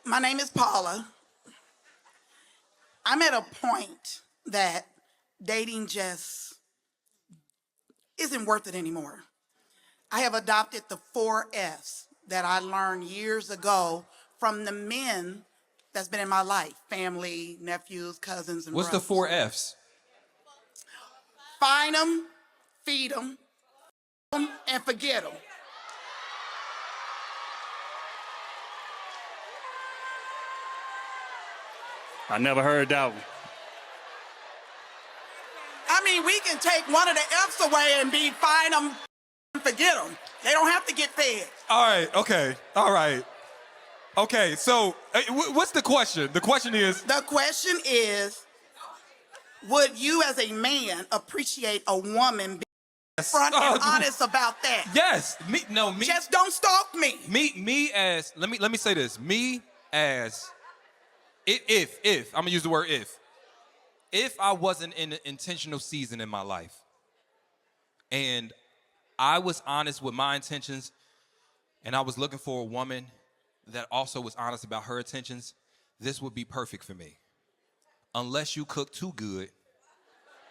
My name is Paula. I'm at a point that dating just isn't worth it anymore. I have adopted the 4 F's that I learned years ago from the men that's been in my life: family, nephews, cousins, and What's brothers. the 4 F's? Find them, feed them, and forget them. I never heard that one. I mean, we can take one of the F's away and be find them and forget them. They don't have to get fed. All right, okay, all right. Okay, so what's the question? The question is? The question is, would you as a man appreciate a woman being upfront and honest about that? Yes, me. Just don't stalk me. Me as, let me say this. Me as, if, I'm gonna use the word if I wasn't in an intentional season in my life and I was honest with my intentions and I was looking for a woman that also was honest about her intentions, this would be perfect for me. Unless you cook too good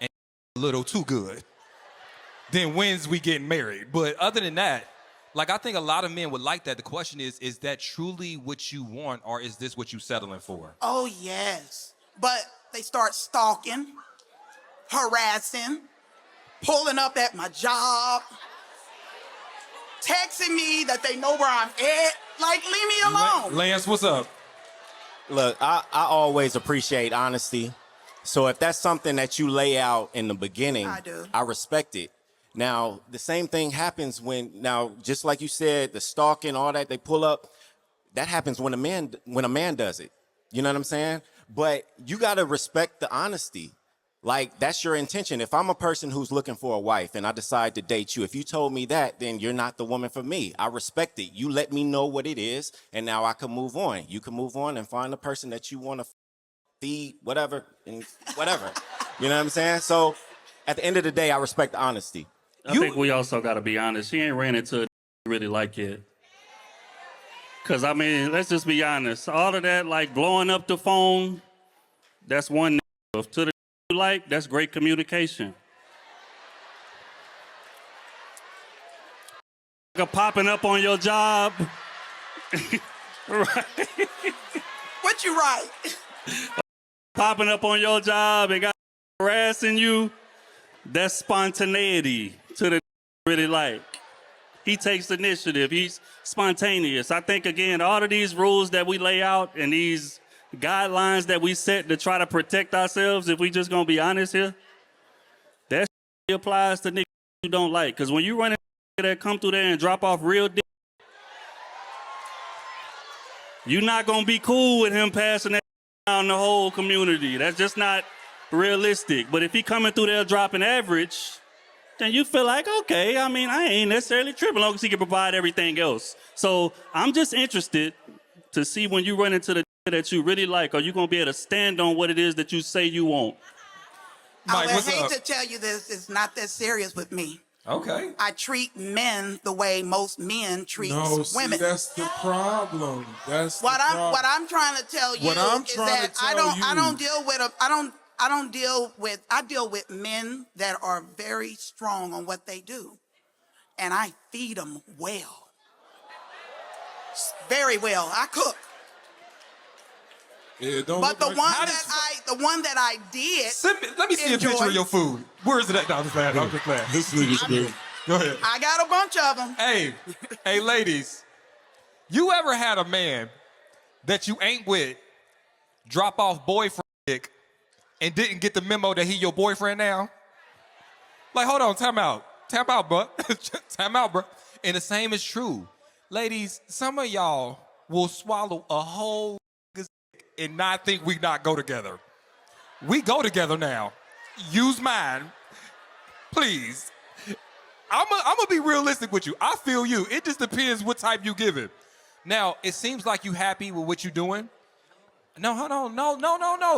and a little too good, then when's we getting married? But other than that, like, I think a lot of men would like that. The question is that truly what you want, or is this what you settling for? Oh, yes. But they start stalking, harassing, pulling up at my job, texting me that they know where I'm at. Like, leave me alone. Lance, what's up? Look, I always appreciate honesty. So if that's something that you lay out in the beginning, I respect it. Now, the same thing happens now, just like you said, the stalking, all that, they pull up, that happens when a man does it. You know what I'm saying? But you got to respect the honesty. Like, that's your intention. If I'm a person who's looking for a wife and I decide to date you, if you told me that, then you're not the woman for me. I respect it. You let me know what it is, and now I can move on. You can move on and find the person that you want to feed, whatever, and whatever. You know what I'm saying? So at the end of the day, I respect the honesty. I think we also got to be honest. She ain't ran into a really like it. Because, I mean, let's just be honest. All of that, like, blowing up the phone, that's one. To the you like, that's great communication. Popping up on your job. Right. What you write? Popping up on your job and got harassing you, that's spontaneity to the really like. He takes initiative. He's spontaneous. I think, again, all of these rules that we lay out and these guidelines that we set to try to protect ourselves, if we just gonna be honest here, that applies to niggas you don't like. Because when you run into that come through there and drop off real dick, you're not gonna be cool with him passing that down the whole community. That's just not realistic. But if he coming through there dropping average, then you feel like, okay, I mean, I ain't necessarily tripping, as long as he can provide everything else. So I'm just interested to see when you run into the that you really like, are you going to be able to stand on what it is that you say you want? Mike, I hate to tell you this, it's not that serious with me. Okay. I treat men the way most men treat women. See, that's the problem. That's what I'm trying to tell you is that I deal with men that are very strong on what they do, and I feed them well, very well. I cook. Yeah, but the one that I did. Let me see a picture of your food. Where is it at? No, I'm just playing. I'm just playing. This nigga's good. Go ahead. I got a bunch of them. Hey, ladies, you ever had a man that you ain't with drop off boyfriend dick and didn't get the memo that he your boyfriend now? Like, hold on, time out, bro. Time out, bro. And the same is true, ladies. Some of y'all will swallow a whole and not think we not go together. We go together now. Use mine, please. I'm gonna be realistic with you. I feel you. It just depends what type you give it. Now, it seems like you happy with what you're doing. No, hold on. No.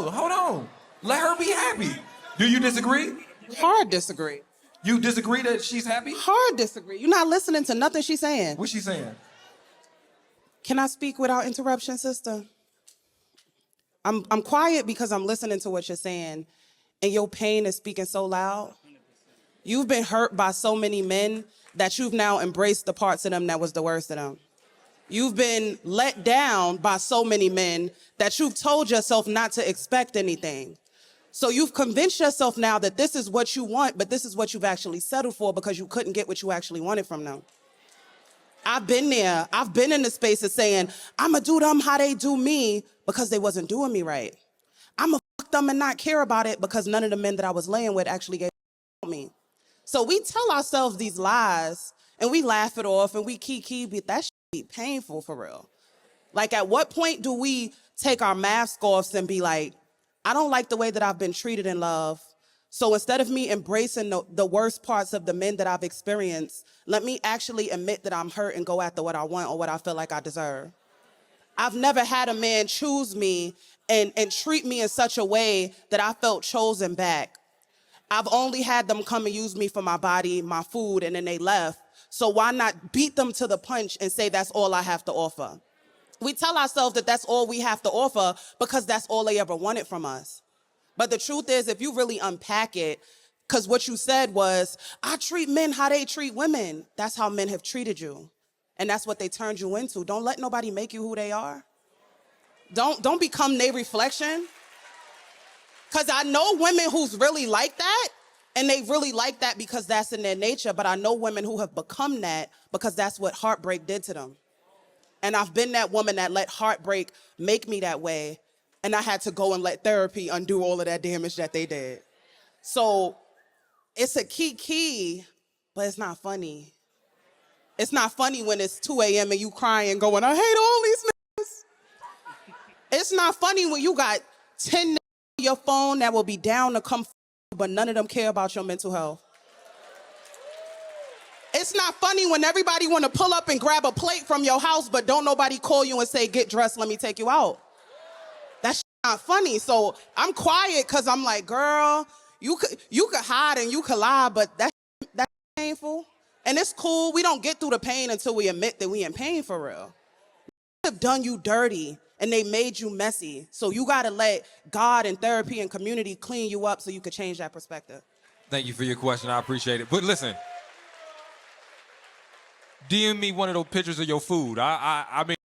Hold on. Let her be happy. Do you disagree? Hard disagree. You disagree that she's happy? Hard disagree. You're not listening to nothing she's saying. What's she saying? Can I speak without interruption, sister? I'm quiet because I'm listening to what you're saying, and your pain is speaking so loud. You've been hurt by so many men that you've now embraced the parts of them that was the worst of them. You've been let down by so many men that you've told yourself not to expect anything. So you've convinced yourself now that this is what you want, but this is what you've actually settled for because you couldn't get what you actually wanted from them. I've been there. I've been in the space of saying, I'ma do them how they do me because they wasn't doing me right. I'ma fuck them and not care about it because none of the men that I was laying with actually gave me. So we tell ourselves these lies and we laugh it off and we kiki, but that shit be painful for real. Like, at what point do we take our mask off and be like, I don't like the way that I've been treated in love. So instead of me embracing the worst parts of the men that I've experienced, let me actually admit that I'm hurt and go after what I want or what I feel like I deserve. I've never had a man choose me and treat me in such a way that I felt chosen back. I've only had them come and use me for my body, my food, and then they left. So why not beat them to the punch and say that's all I have to offer? We tell ourselves that that's all we have to offer because that's all they ever wanted from us. But the truth is, if you really unpack it, because what you said was, I treat men how they treat women. That's how men have treated you. And that's what they turned you into. Don't let nobody make you who they are. Don't become their reflection. Because I know women who's really like that, and they really like that because that's in their nature. But I know women who have become that because that's what heartbreak did to them. And I've been that woman that let heartbreak make me that way. And I had to go and let therapy undo all of that damage that they did. So it's a key, but it's not funny. It's not funny when it's 2 a.m. and you crying going, I hate all these niggas. It's not funny when you got 10 niggas on your phone that will be down to come but none of them care about your mental health. It's not funny when everybody want to pull up and grab a plate from your house, but don't nobody call you and say, get dressed, let me take you out. That's not funny. So I'm quiet because I'm like, girl, you could hide and you could lie, but that's painful. And it's cool. We don't get through the pain until we admit that we in pain for real. They have done you dirty and they made you messy. So you got to let God and therapy and community clean you up so you could change that perspective. Thank you for your question. I appreciate it. But listen, DM me one of those pictures of your food. I mean,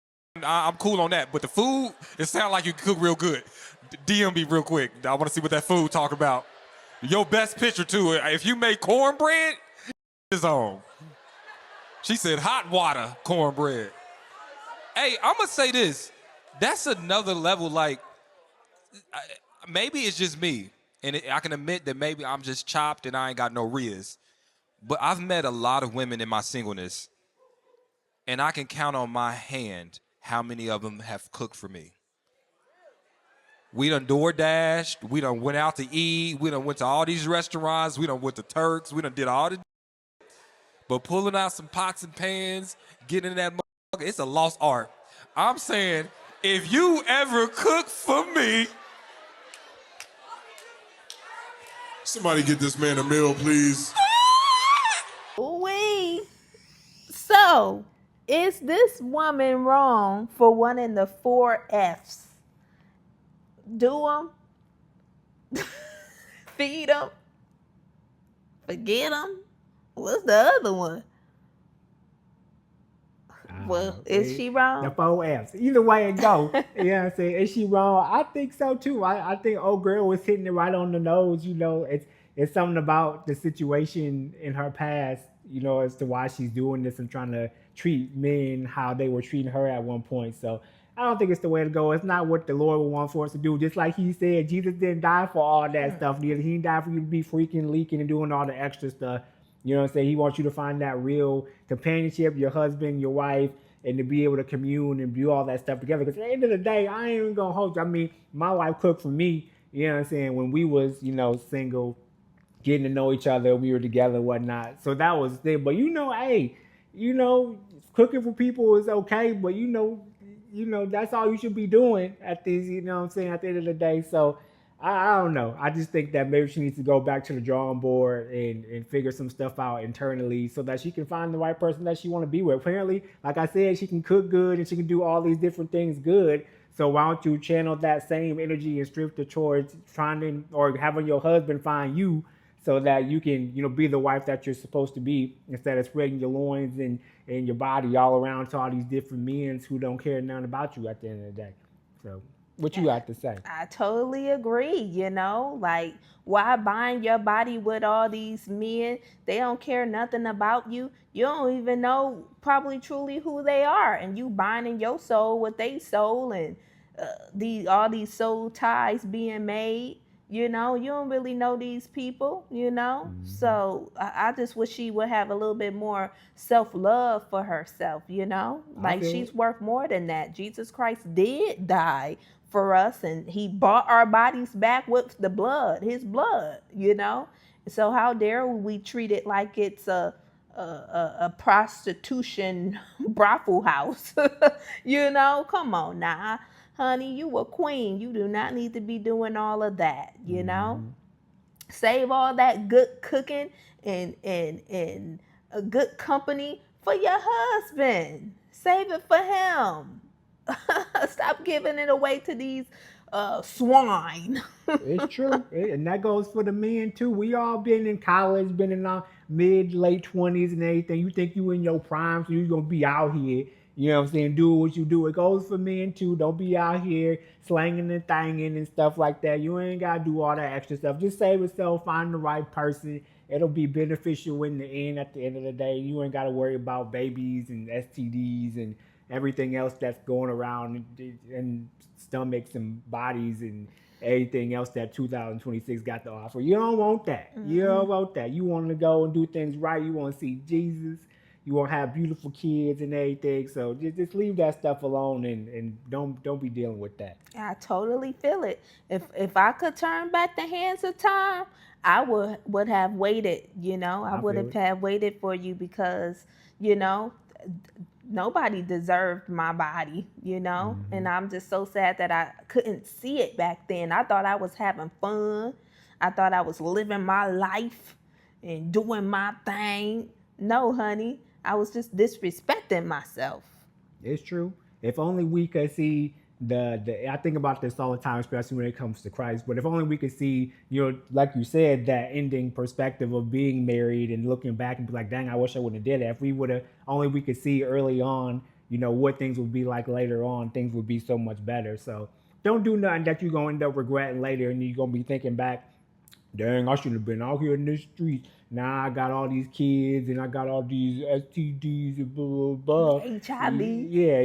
I'm cool on that. But the food, it sounds like you cook real good. DM me real quick. I want to see what that food talk about. Your best picture, too. If you make cornbread, it's on. She said hot water cornbread. Hey, I'm going to say this. That's another level, like, maybe it's just me. And I can admit that maybe I'm just chopped and I ain't got no riz. But I've met a lot of women in my singleness. And I can count on my hand how many of them have cooked for me. We done DoorDashed. We done went out to eat. We done went to all these restaurants. We done went to Turks. We done did all the. But pulling out some pots and pans, getting in that motherfucker, it's a lost art. I'm saying, if you ever cook for me. Somebody get this man a meal, please. Wee. So, is this woman wrong for wanting the 4 F's? Do them, feed them, forget them. What's the other one? Well, is she wrong? The 4 F's. Either way it go. You know what I'm saying? Is she wrong? I think so too. I think old girl was hitting it right on the nose. You know, it's something about the situation in her past, you know, as to why she's doing this and trying to treat men how they were treating her at one point. So I don't think it's the way to go. It's not what the Lord would want for us to do. Just like he said, Jesus didn't die for all that stuff. He didn't die for you to be freaking, leaking, and doing all the extra stuff. You know what I'm saying? He wants you to find that real companionship, your husband, your wife, and to be able to commune and do all that stuff together. Because at the end of the day, I ain't even going to hold you. I mean, my wife cooked for me, you know what I'm saying, when we was, you know, single, getting to know each other, we were together and whatnot. So that was there. But, you know, hey, you know, cooking for people is okay, but, you know, that's all you should be doing at this, you know what I'm saying, at the end of the day. So I don't know. I just think that maybe she needs to go back to the drawing board and figure some stuff out internally so that she can find the right person that she want to be with. Apparently, like I said, she can cook good and she can do all these different things good. So why don't you channel that same energy and strength towards trying to, or having your husband find you so that you can, be the wife that you're supposed to be, instead of spreading your loins and your body all around to all these different men who don't care nothing about you at the end of the day. So what you got to say? I totally agree, like why bind your body with all these men? They don't care nothing about you. You don't even know probably truly who they are, and you binding your soul with their soul, and all these soul ties being made. You don't really know these people. So I just wish she would have a little bit more self-love for herself. Like she's worth more than that. Jesus Christ did die for us, and he bought our bodies back with the blood, his blood. So how dare we treat it like it's a prostitution brothel house? Come on now, honey, you a queen. You do not need to be doing all of that. Save all that good cooking and a good company for your husband. Save it for him. Stop giving it away to these swine. It's true. And that goes for the men too. We all been in college, been in our late 20s and everything. You think you in your prime, so you're gonna be out here, doing what you do. It goes for men too. Don't be out here slanging and thanging and stuff like that. You ain't gotta do all that extra stuff. Just save yourself, find the right person. It'll be beneficial in the end. At the end of the day, you ain't gotta worry about babies and STDs and everything else that's going around and stomachs and bodies and everything else that 2026 got to offer. You don't want that. Mm-hmm. You don't want that. You want to go and do things right. You want to see Jesus. You want to have beautiful kids and everything. So just leave that stuff alone and don't be dealing with that. I totally feel it. If I could turn back the hands of time, I would have waited. I would have waited for you, because nobody deserved my body, mm-hmm. And I'm just so sad that I couldn't see it back then. I thought I was having fun. I thought I was living my life and doing my thing. No, honey, I was just disrespecting myself. It's true. If only we could see I think about this all the time, especially when it comes to Christ, but if only we could see, like you said, that ending perspective of being married and looking back and be like, dang, I wish I wouldn't have did that. If we could see early on, what things would be like later on, things would be so much better. So don't do nothing that you're going to end up regretting later, and you're going to be thinking back, dang, I shouldn't have been out here in the streets. Now I got all these kids and I got all these STDs and blah, blah, blah. HIV. Yeah,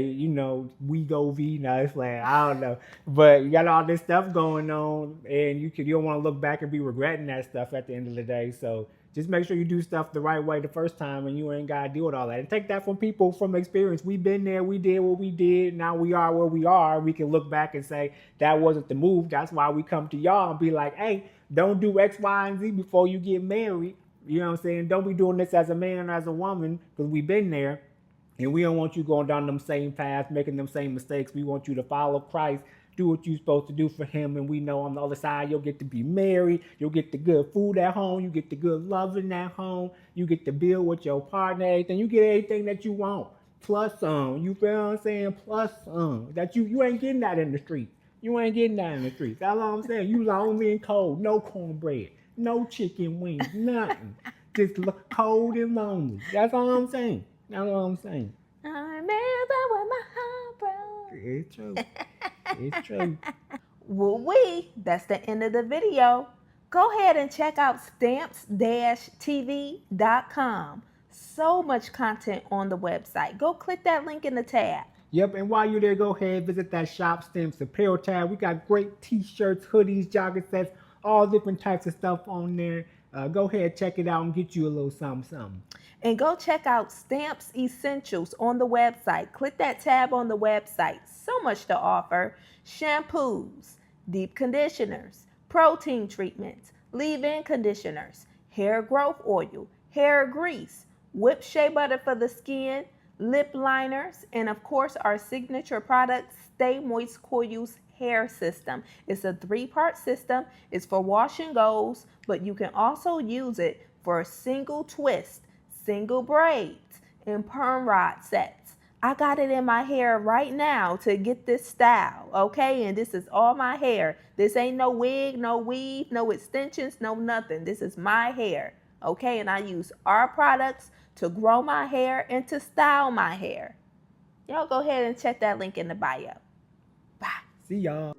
Wegovy. No, it's like, I don't know. But you got all this stuff going on, and you don't want to look back and be regretting that stuff at the end of the day. So just make sure you do stuff the right way the first time, and you ain't got to deal with all that. And take that from people from experience. We've been there. We did what we did. Now we are where we are. We can look back and say, that wasn't the move. That's why we come to y'all and be like, hey, don't do X, Y, and Z before you get married. You know what I'm saying? Don't be doing this as a man or as a woman, because we've been there. And we don't want you going down them same paths, making them same mistakes. We want you to follow Christ, do what you're supposed to do for him. And we know on the other side, you'll get to be married. You'll get the good food at home. You get the good loving at home. You get to build with your partner, everything. You get everything that you want. Plus some. You feel what I'm saying? Plus some. That you ain't getting that in the streets. You ain't getting that in the streets. That's all I'm saying. You lonely and cold. No cornbread. No chicken wings. Nothing. Just cold and lonely. That's all I'm saying. That's all I'm saying. I remember when my heart broke. It's true. It's true. Well, that's the end of the video. Go ahead and check out stamps-tv.com. So much content on the website. Go click that link in the tab. Yep, and while you're there, go ahead, visit that Shop Stamps Apparel tab. We got great t-shirts, hoodies, jogging sets, all different types of stuff on there. Go ahead, check it out and get you a little something. And go check out Stamps Essentials on the website. Click that tab on the website. So much to offer. Shampoos, deep conditioners, protein treatments, leave-in conditioners, hair growth oil, hair grease, whipped shea butter for the skin, lip liners, and of course our signature product, Stay Moist Coils hair system. It's a 3-part system. It's for wash and goes, but you can also use it for single twist, single braids, and perm rod sets. I got it in my hair right now to get this style, okay? And this is all my hair. This ain't no wig, no weave, no extensions, no nothing. This is my hair, okay? And I use our products to grow my hair and to style my hair. Y'all go ahead and check that link in the bio. Bye. See y'all.